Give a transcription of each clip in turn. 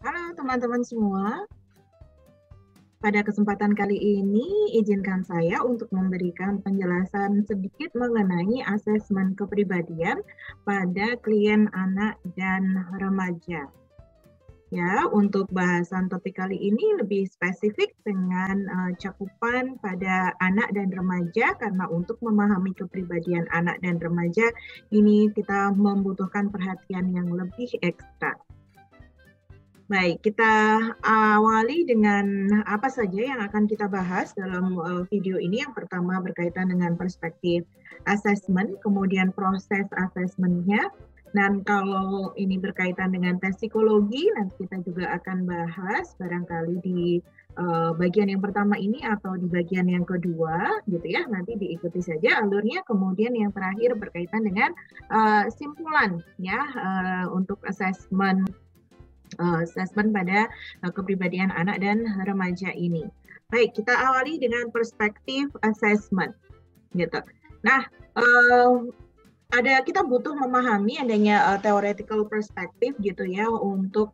Halo teman-teman semua, pada kesempatan kali ini izinkan saya untuk memberikan penjelasan sedikit mengenai asesmen kepribadian pada klien anak dan remaja. Ya, untuk bahasan topik kali ini lebih spesifik dengan cakupan pada anak dan remaja, karena untuk memahami kepribadian anak dan remaja ini kita membutuhkan perhatian yang lebih ekstra. Baik, kita awali dengan apa saja yang akan kita bahas dalam video ini. Yang pertama berkaitan dengan perspektif asesmen, kemudian proses asesmennya. Dan kalau ini berkaitan dengan tes psikologi, nanti kita juga akan bahas barangkali di bagian yang pertama ini atau di bagian yang kedua, gitu ya. Nanti diikuti saja alurnya. Kemudian yang terakhir berkaitan dengan simpulan, ya, untuk asesmen pada kepribadian anak dan remaja ini. Baik, kita awali dengan perspektif assessment, gitu. Nah, kita butuh memahami adanya theoretical perspective gitu ya untuk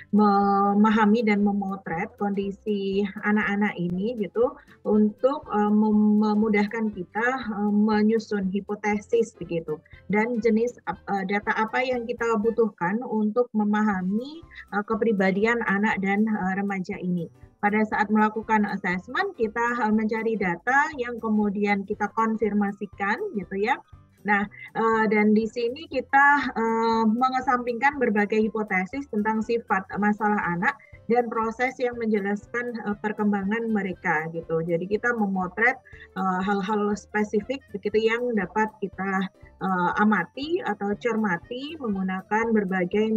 memahami dan memotret kondisi anak-anak ini gitu untuk memudahkan kita menyusun hipotesis begitu dan jenis data apa yang kita butuhkan untuk memahami kepribadian anak dan remaja ini. Pada saat melakukan assessment kita mencari data yang kemudian kita konfirmasikan gitu ya. Nah, dan di sini kita mengesampingkan berbagai hipotesis tentang sifat masalah anak dan proses yang menjelaskan perkembangan mereka gitu. Jadi kita memotret hal-hal spesifik begitu yang dapat kita amati atau cermati menggunakan berbagai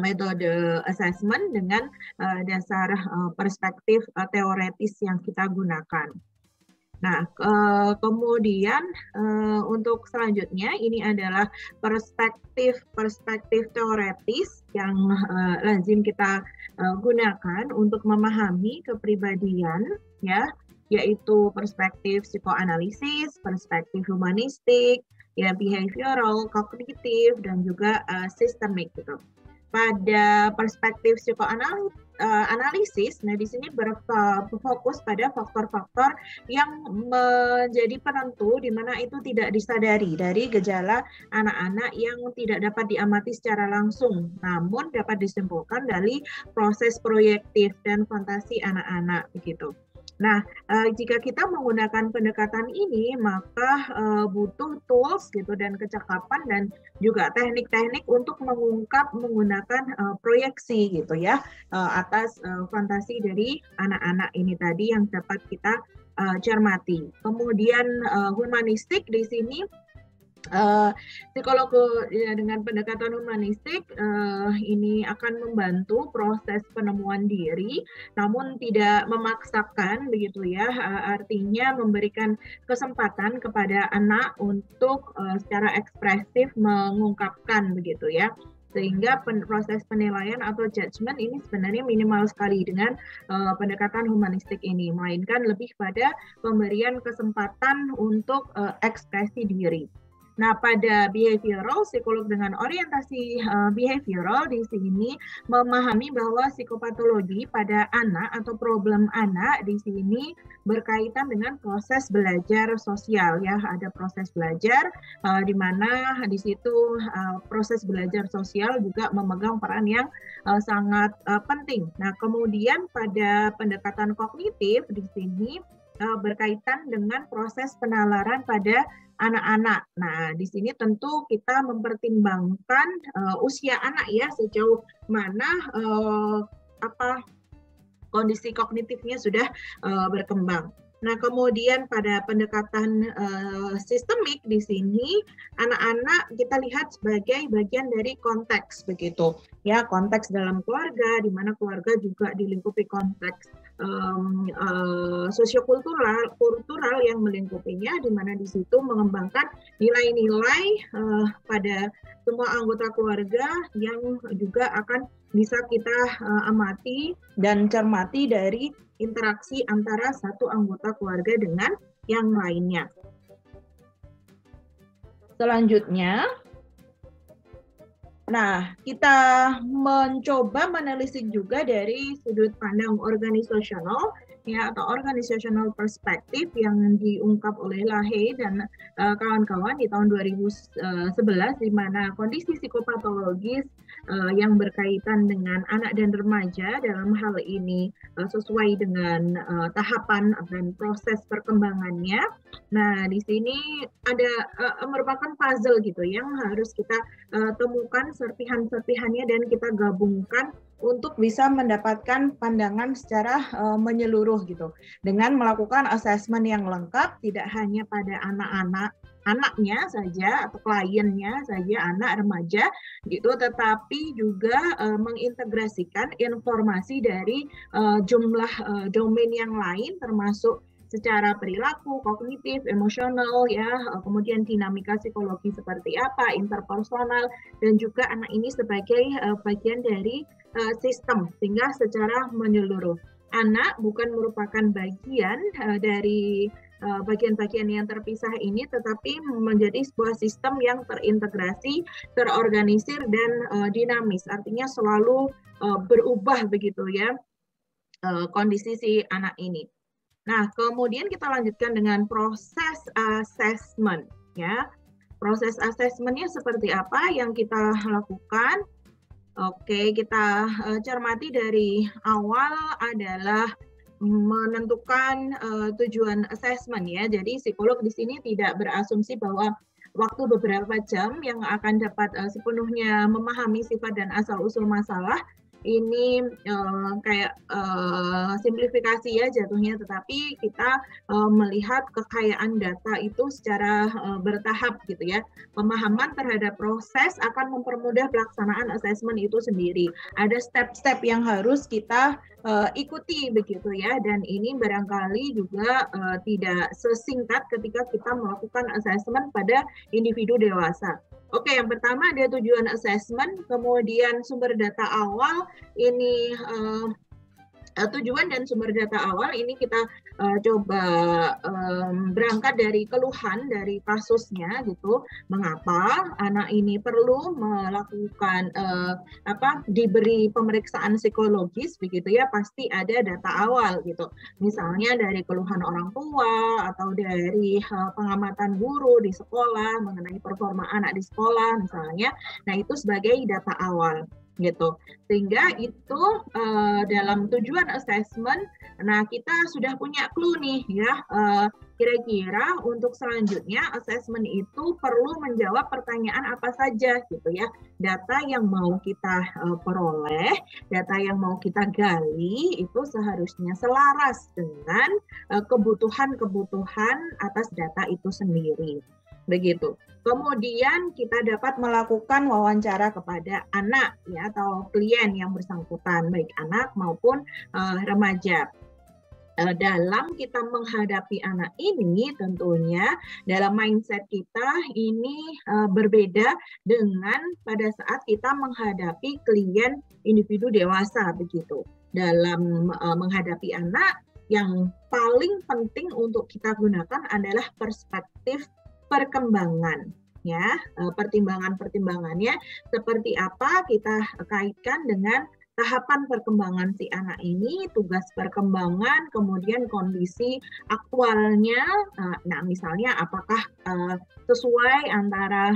metode assessment dengan dasar perspektif teoretis yang kita gunakan. Nah, kemudian untuk selanjutnya ini adalah perspektif teoretis yang lazim kita gunakan untuk memahami kepribadian, ya, yaitu perspektif psikoanalisis, perspektif humanistik, ya, behavioral, kognitif, dan juga sistemik gitu. Pada perspektif psikoanalisis, nah di sini berfokus pada faktor-faktor yang menjadi penentu di mana itu tidak disadari dari gejala anak-anak yang tidak dapat diamati secara langsung, namun dapat disimpulkan dari proses proyektif dan fantasi anak-anak begitu. Nah, jika kita menggunakan pendekatan ini, maka butuh tools gitu dan kecakapan dan juga teknik-teknik untuk mengungkap menggunakan proyeksi gitu ya atas fantasi dari anak-anak ini tadi yang dapat kita cermati. Kemudian humanistik di sini. Psikolog ya, dengan pendekatan humanistik ini akan membantu proses penemuan diri, namun tidak memaksakan begitu ya. Artinya memberikan kesempatan kepada anak untuk secara ekspresif mengungkapkan begitu ya. Sehingga proses penilaian atau judgement ini sebenarnya minimal sekali dengan pendekatan humanistik ini, melainkan lebih pada pemberian kesempatan untuk ekspresi diri. Nah, pada behavioral, psikolog dengan orientasi behavioral di sini memahami bahwa psikopatologi pada anak atau problem anak di sini berkaitan dengan proses belajar sosial ya. Ada proses belajar di mana di situ proses belajar sosial juga memegang peran yang sangat penting. Nah, kemudian pada pendekatan kognitif di sini berkaitan dengan proses penalaran pada anak-anak. Nah, di sini tentu kita mempertimbangkan usia anak ya, sejauh mana kondisi kognitifnya sudah berkembang. Nah, kemudian pada pendekatan sistemik di sini anak-anak kita lihat sebagai bagian dari konteks begitu. Ya, konteks dalam keluarga di mana keluarga juga dilingkupi konteks sosiokultural yang melingkupinya, di mana di situ mengembangkan nilai-nilai pada semua anggota keluarga yang juga akan bisa kita amati dan cermati dari interaksi antara satu anggota keluarga dengan yang lainnya. Selanjutnya, Nah, kita mencoba menelisik juga dari sudut pandang organisasional ya, atau organizational perspective yang diungkap oleh Lahey dan kawan-kawan di tahun 2011, di mana kondisi psikopatologis yang berkaitan dengan anak dan remaja dalam hal ini sesuai dengan tahapan dan proses perkembangannya. Nah, di sini ada merupakan puzzle gitu yang harus kita temukan serpihan-serpihannya dan kita gabungkan untuk bisa mendapatkan pandangan secara menyeluruh gitu. Dengan melakukan assessment yang lengkap, tidak hanya pada anaknya saja atau kliennya saja, anak remaja gitu, tetapi juga mengintegrasikan informasi dari jumlah domain yang lain, termasuk secara perilaku, kognitif, emosional, ya, kemudian dinamika psikologi seperti apa, interpersonal, dan juga anak ini sebagai bagian dari sistem, sehingga secara menyeluruh. Anak bukan merupakan bagian dari bagian-bagian yang terpisah ini, tetapi menjadi sebuah sistem yang terintegrasi, terorganisir, dan dinamis. Artinya selalu berubah begitu ya kondisi si anak ini. Nah, kemudian kita lanjutkan dengan proses assessment ya. Proses assessment-nya seperti apa yang kita lakukan? Oke, kita cermati dari awal adalah menentukan tujuan assessment ya. Jadi psikolog di sini tidak berasumsi bahwa waktu beberapa jam yang akan dapat sepenuhnya memahami sifat dan asal-usul masalah ini kayak simplifikasi ya jatuhnya, tetapi kita melihat kekayaan data itu secara bertahap gitu ya. Pemahaman terhadap proses akan mempermudah pelaksanaan assessment itu sendiri. Ada step-step yang harus kita ikuti begitu ya, dan ini barangkali juga tidak sesingkat ketika kita melakukan assessment pada individu dewasa. Oke, yang pertama ada tujuan assessment, kemudian sumber data awal, ini tujuan dan sumber data awal ini kita coba berangkat dari keluhan dari kasusnya gitu, mengapa anak ini perlu melakukan diberi pemeriksaan psikologis begitu ya, pasti ada data awal gitu, misalnya dari keluhan orang tua atau dari pengamatan guru di sekolah mengenai performa anak di sekolah misalnya. Nah, itu sebagai data awal gitu, sehingga itu dalam tujuan assessment. Nah, kita sudah punya clue nih ya, kira-kira untuk selanjutnya assessment itu perlu menjawab pertanyaan apa saja gitu ya. Data yang mau kita peroleh, data yang mau kita gali itu seharusnya selaras dengan kebutuhan-kebutuhan atas data itu sendiri. Begitu. Kemudian kita dapat melakukan wawancara kepada anak ya, atau klien yang bersangkutan, baik anak maupun remaja. Dalam kita menghadapi anak ini tentunya dalam mindset kita ini berbeda dengan pada saat kita menghadapi klien individu dewasa begitu. Dalam menghadapi anak, yang paling penting untuk kita gunakan adalah perspektif perkembangan ya, pertimbangannya seperti apa kita kaitkan dengan tahapan perkembangan si anak ini, tugas perkembangan, kemudian kondisi aktualnya. Nah, misalnya apakah sesuai antara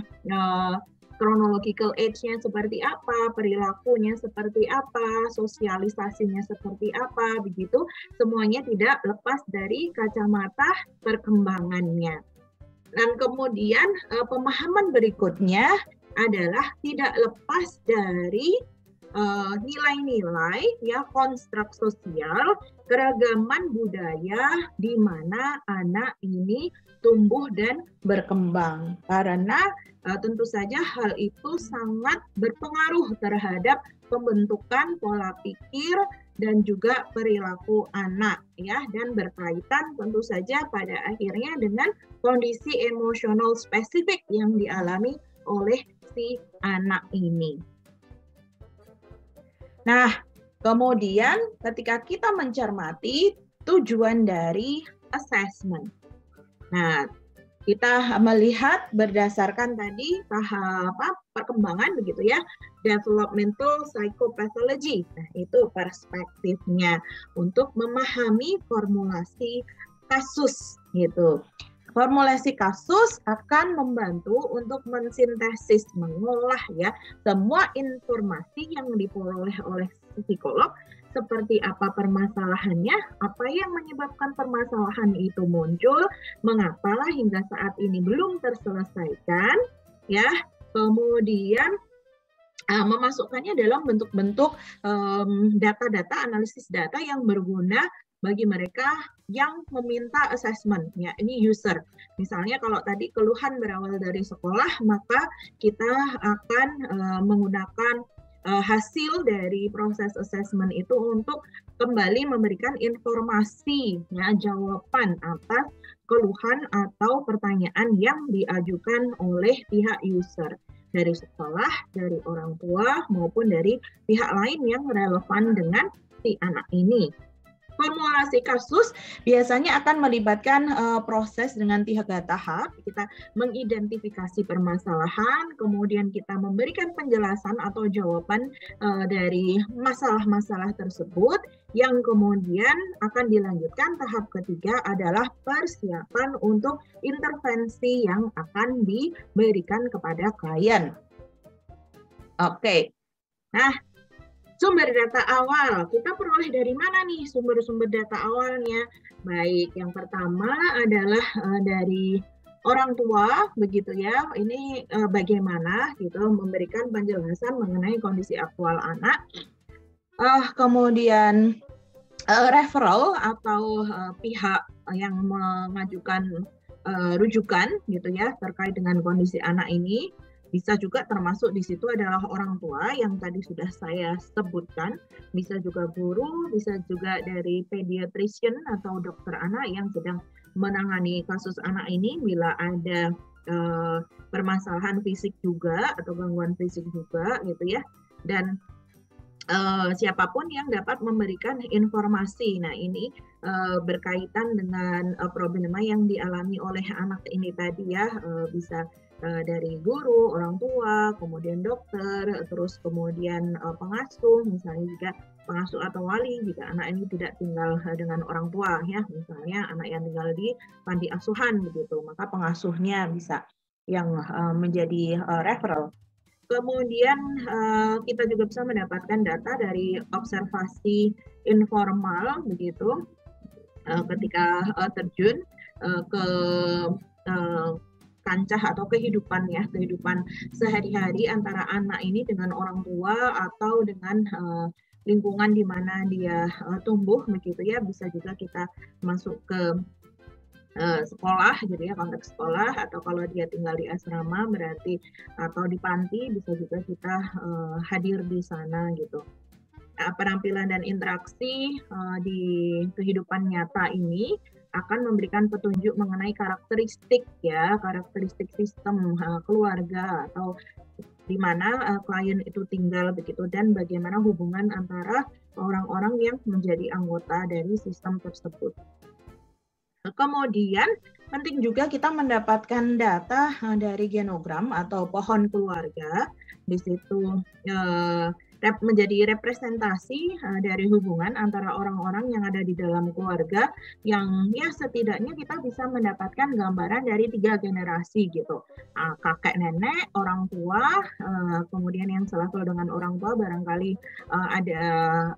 chronological age-nya seperti apa, perilakunya seperti apa, sosialisasinya seperti apa, begitu. Semuanya tidak lepas dari kacamata perkembangannya. Dan kemudian pemahaman berikutnya adalah tidak lepas dari nilai-nilai ya, konstruk sosial, keragaman budaya di mana anak ini tumbuh dan berkembang. Karena tentu saja hal itu sangat berpengaruh terhadap pembentukan pola pikir dan juga perilaku anak ya, dan berkaitan tentu saja pada akhirnya dengan kondisi emosional spesifik yang dialami oleh si anak ini. Nah, kemudian ketika kita mencermati tujuan dari assessment. Nah, Kita melihat berdasarkan tadi tahap perkembangan begitu ya, developmental psychopathology. Nah, itu perspektifnya untuk memahami formulasi kasus gitu. Formulasi kasus akan membantu untuk mensintesis, mengolah ya semua informasi yang diperoleh oleh psikolog, seperti apa permasalahannya, apa yang menyebabkan permasalahan itu muncul, mengapa hingga saat ini belum terselesaikan, ya. Kemudian memasukkannya dalam bentuk-bentuk data-data, analisis data yang berguna bagi mereka yang meminta assessment, ya ini user. Misalnya kalau tadi keluhan berawal dari sekolah, maka kita akan menggunakan hasil dari proses assessment itu untuk kembali memberikan informasi, ya jawaban atas keluhan atau pertanyaan yang diajukan oleh pihak user, dari sekolah, dari orang tua, maupun dari pihak lain yang relevan dengan si anak ini. Formulasi kasus biasanya akan melibatkan proses dengan 3 tahap. Kita mengidentifikasi permasalahan, kemudian kita memberikan penjelasan atau jawaban dari masalah-masalah tersebut, yang kemudian akan dilanjutkan tahap ketiga adalah persiapan untuk intervensi yang akan diberikan kepada klien. Oke. Nah, sumber data awal, kita peroleh dari mana nih sumber-sumber data awalnya? Baik, yang pertama adalah dari orang tua, begitu ya. Ini bagaimana gitu memberikan penjelasan mengenai kondisi aktual anak. Kemudian referral atau pihak yang mengajukan rujukan gitu ya terkait dengan kondisi anak ini. Bisa juga termasuk di situ adalah orang tua yang tadi sudah saya sebutkan, bisa juga guru, bisa juga dari pediatrician atau dokter anak yang sedang menangani kasus anak ini bila ada permasalahan fisik juga atau gangguan fisik juga gitu ya. Dan siapapun yang dapat memberikan informasi. Nah, ini berkaitan dengan problema yang dialami oleh anak ini tadi ya, bisa dari guru, orang tua, kemudian dokter, terus kemudian pengasuh, misalnya juga pengasuh atau wali jika anak ini tidak tinggal dengan orang tua ya, misalnya anak yang tinggal di panti asuhan begitu, maka pengasuhnya bisa yang menjadi referral. Kemudian kita juga bisa mendapatkan data dari observasi informal begitu ketika terjun ke kancah atau kehidupan ya, kehidupan sehari-hari antara anak ini dengan orang tua atau dengan lingkungan di mana dia tumbuh begitu ya. Bisa juga kita masuk ke sekolah gitu ya, konteks sekolah, atau kalau dia tinggal di asrama berarti atau di panti bisa juga kita hadir di sana gitu. Penampilan dan interaksi di kehidupan nyata ini akan memberikan petunjuk mengenai karakteristik ya, karakteristik sistem keluarga atau di mana klien itu tinggal begitu, dan bagaimana hubungan antara orang-orang yang menjadi anggota dari sistem tersebut. Kemudian penting juga kita mendapatkan data dari genogram atau pohon keluarga. Di situ menjadi representasi dari hubungan antara orang-orang yang ada di dalam keluarga, yang ya setidaknya kita bisa mendapatkan gambaran dari 3 generasi gitu. Kakek nenek, orang tua, kemudian yang selevel dengan orang tua barangkali ada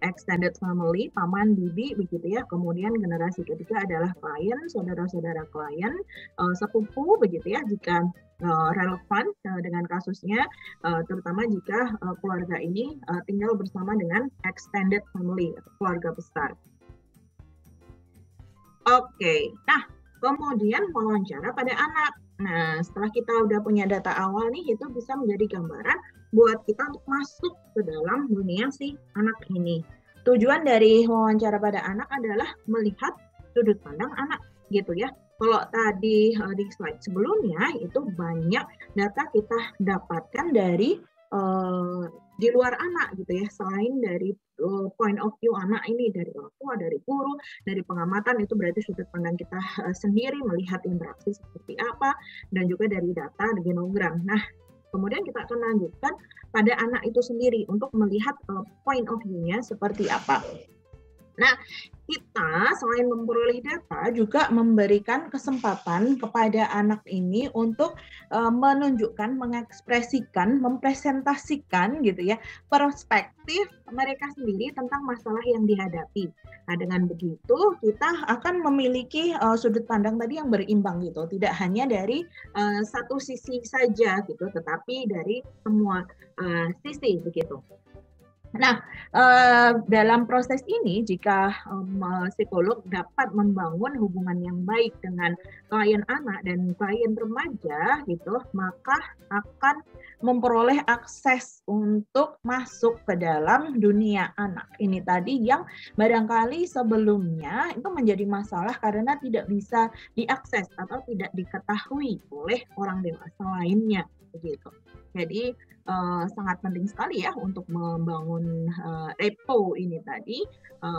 extended family, paman, bibi begitu ya. Kemudian generasi ketiga adalah klien, saudara-saudara klien, sepupu begitu ya jika relevan dengan kasusnya, terutama jika keluarga ini tinggal bersama dengan extended family, keluarga besar. Oke, nah kemudian wawancara pada anak. Nah, setelah kita udah punya data awal nih, itu bisa menjadi gambaran buat kita untuk masuk ke dalam dunia si anak ini. Tujuan dari wawancara pada anak adalah melihat sudut pandang anak gitu ya. Kalau tadi di slide sebelumnya itu banyak data kita dapatkan dari di luar anak gitu ya, selain dari point of view anak ini, dari orang tua, dari guru, dari pengamatan, itu berarti sudut pandang kita sendiri melihat interaksi seperti apa, dan juga dari data genogram. Nah, kemudian kita akan lanjutkan pada anak itu sendiri untuk melihat point of view-nya seperti apa. Nah, kita selain memperoleh data juga memberikan kesempatan kepada anak ini untuk menunjukkan, mengekspresikan, mempresentasikan gitu ya perspektif mereka sendiri tentang masalah yang dihadapi. Nah, dengan begitu kita akan memiliki sudut pandang tadi yang berimbang gitu, tidak hanya dari satu sisi saja gitu, tetapi dari semua sisi begitu. Nah, dalam proses ini jika psikolog dapat membangun hubungan yang baik dengan klien anak dan klien remaja gitu, maka akan memperoleh akses untuk masuk ke dalam dunia anak ini tadi yang barangkali sebelumnya itu menjadi masalah karena tidak bisa diakses atau tidak diketahui oleh orang dewasa lainnya begitu. Jadi sangat penting sekali ya untuk membangun repo ini tadi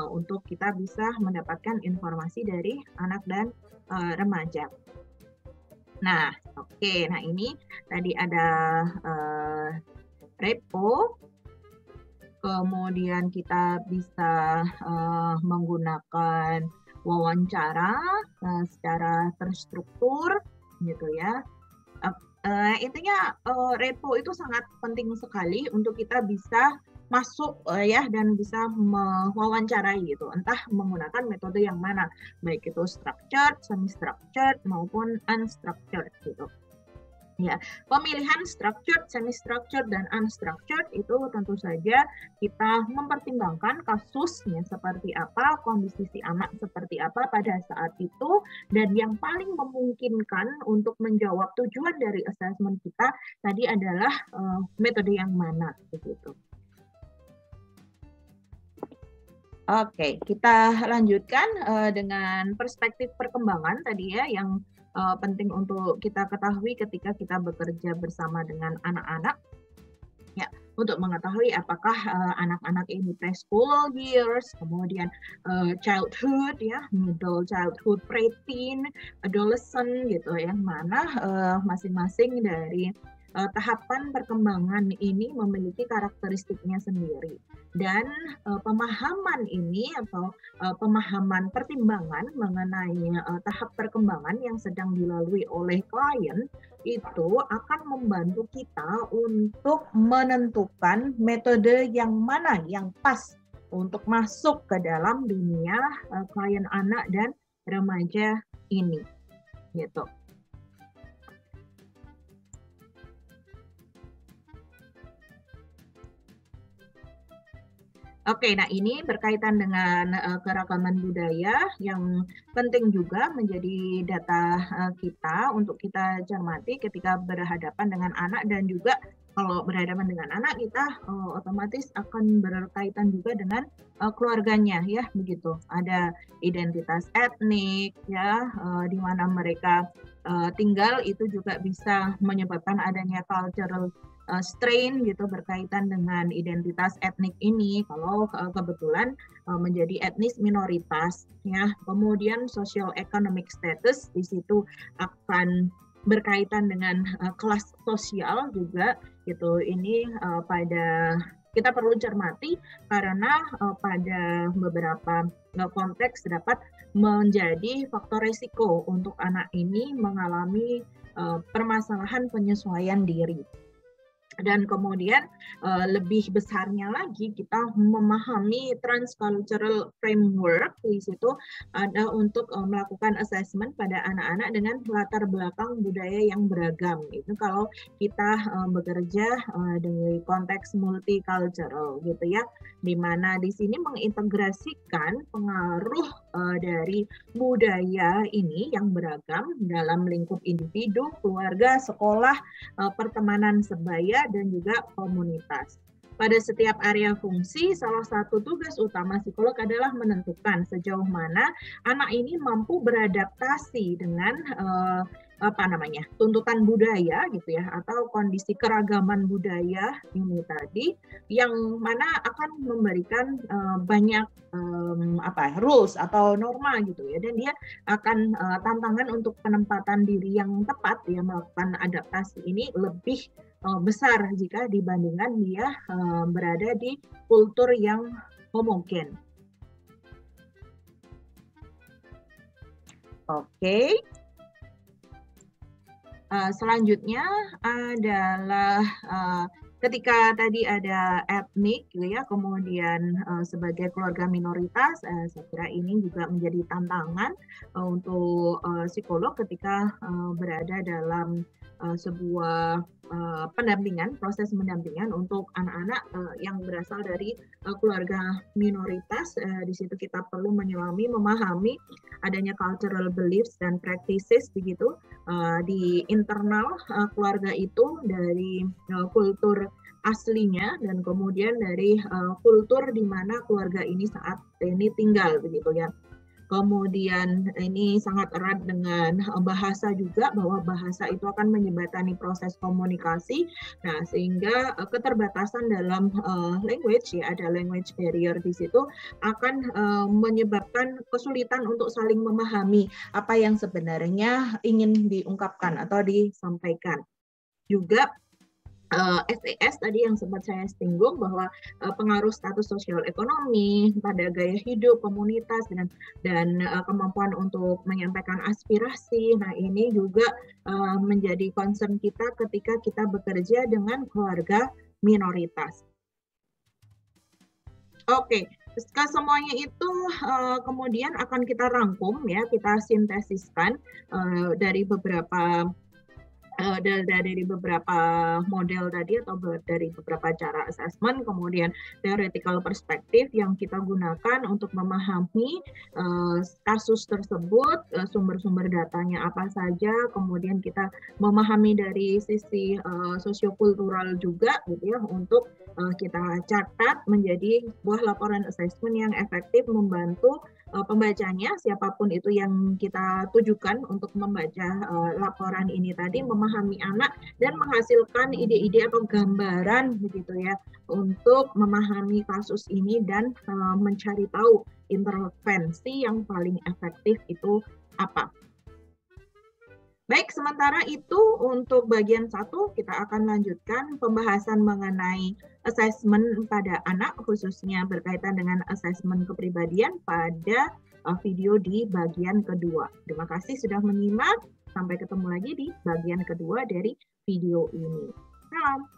untuk kita bisa mendapatkan informasi dari anak dan remaja. Nah, oke. Nah, ini tadi ada repo. Kemudian kita bisa menggunakan wawancara secara terstruktur gitu ya. Intinya repo itu sangat penting sekali untuk kita bisa masuk ya dan bisa mewawancarai gitu, entah menggunakan metode yang mana, baik itu structured, semi-structured maupun unstructured gitu. Ya, pemilihan structured, semi-structured, dan unstructured itu tentu saja kita mempertimbangkan kasusnya seperti apa, kondisi si anak seperti apa pada saat itu, dan yang paling memungkinkan untuk menjawab tujuan dari assessment kita tadi adalah metode yang mana begitu. Oke, kita lanjutkan dengan perspektif perkembangan tadi ya yang penting untuk kita ketahui ketika kita bekerja bersama dengan anak-anak. Ya, untuk mengetahui apakah anak-anak ini preschool years, kemudian childhood ya, middle childhood, preteen, adolescent gitu yang mana masing-masing dari tahapan perkembangan ini memiliki karakteristiknya sendiri. Dan pemahaman ini atau pemahaman pertimbangan mengenai tahap perkembangan yang sedang dilalui oleh klien itu akan membantu kita untuk menentukan metode yang mana yang pas untuk masuk ke dalam dunia klien anak dan remaja ini gitu. Oke, nah ini berkaitan dengan keragaman budaya yang penting juga menjadi data kita untuk kita cermati ketika berhadapan dengan anak, dan juga kalau berhadapan dengan anak kita otomatis akan berkaitan juga dengan keluarganya ya begitu. Ada identitas etnik ya di mana mereka tinggal itu juga bisa menyebabkan adanya cultural strain gitu berkaitan dengan identitas etnik ini kalau kebetulan menjadi etnis minoritas ya. Kemudian social economic status di situ akan berkaitan dengan kelas sosial juga gitu. Ini pada kita perlu cermati karena pada beberapa konteks dapat menjadi faktor risiko untuk anak ini mengalami permasalahan penyesuaian diri. Dan kemudian lebih besarnya lagi kita memahami transcultural framework. Di situ ada untuk melakukan assessment pada anak-anak dengan latar belakang budaya yang beragam. Itu kalau kita bekerja di konteks multicultural gitu ya, di mana di sini mengintegrasikan pengaruh dari budaya ini yang beragam dalam lingkup individu, keluarga, sekolah, pertemanan sebaya, dan juga komunitas. Pada setiap area fungsi, salah satu tugas utama psikolog adalah menentukan sejauh mana anak ini mampu beradaptasi dengan apa namanya, tuntutan budaya gitu ya, atau kondisi keragaman budaya ini tadi, yang mana akan memberikan banyak rules atau norma gitu ya, dan dia akan tantangan untuk penempatan diri yang tepat ya, melakukan adaptasi ini lebih besar jika dibandingkan dia berada di kultur yang homogen. Oke. Selanjutnya adalah ketika tadi ada etnik gitu ya, kemudian sebagai keluarga minoritas, saya kira ini juga menjadi tantangan untuk psikolog ketika berada dalam sebuah pendampingan, proses pendampingan untuk anak-anak yang berasal dari keluarga minoritas. Di situ kita perlu menyelami, memahami adanya cultural beliefs dan practices begitu di internal keluarga itu, dari kultur aslinya dan kemudian dari kultur di mana keluarga ini saat ini tinggal begitu ya. Kemudian ini sangat erat dengan bahasa juga, bahwa bahasa itu akan menjembatani proses komunikasi. Nah, sehingga keterbatasan dalam language ya, ada language barrier di situ, akan menyebabkan kesulitan untuk saling memahami apa yang sebenarnya ingin diungkapkan atau disampaikan. Juga SES tadi yang sempat saya singgung, bahwa pengaruh status sosial ekonomi pada gaya hidup komunitas dan kemampuan untuk menyampaikan aspirasi. Nah, ini juga menjadi concern kita ketika kita bekerja dengan keluarga minoritas. Oke, semuanya itu kemudian akan kita rangkum ya, kita sintesiskan dari beberapa model tadi, atau dari beberapa cara assessment, kemudian theoretical perspektif yang kita gunakan untuk memahami kasus tersebut, sumber-sumber datanya apa saja, kemudian kita memahami dari sisi sosiokultural juga gitu ya, untuk kita catat menjadi sebuah laporan assessment yang efektif membantu pembacanya, siapapun itu yang kita tujukan untuk membaca laporan ini tadi, memahami anak dan menghasilkan ide-ide atau gambaran begitu ya, untuk memahami kasus ini dan mencari tahu intervensi yang paling efektif itu apa. Baik, sementara itu untuk bagian 1 kita akan lanjutkan pembahasan mengenai assessment pada anak, khususnya berkaitan dengan assessment kepribadian pada video di bagian kedua. Terima kasih sudah menyimak. Sampai ketemu lagi di bagian kedua dari video ini. Salam.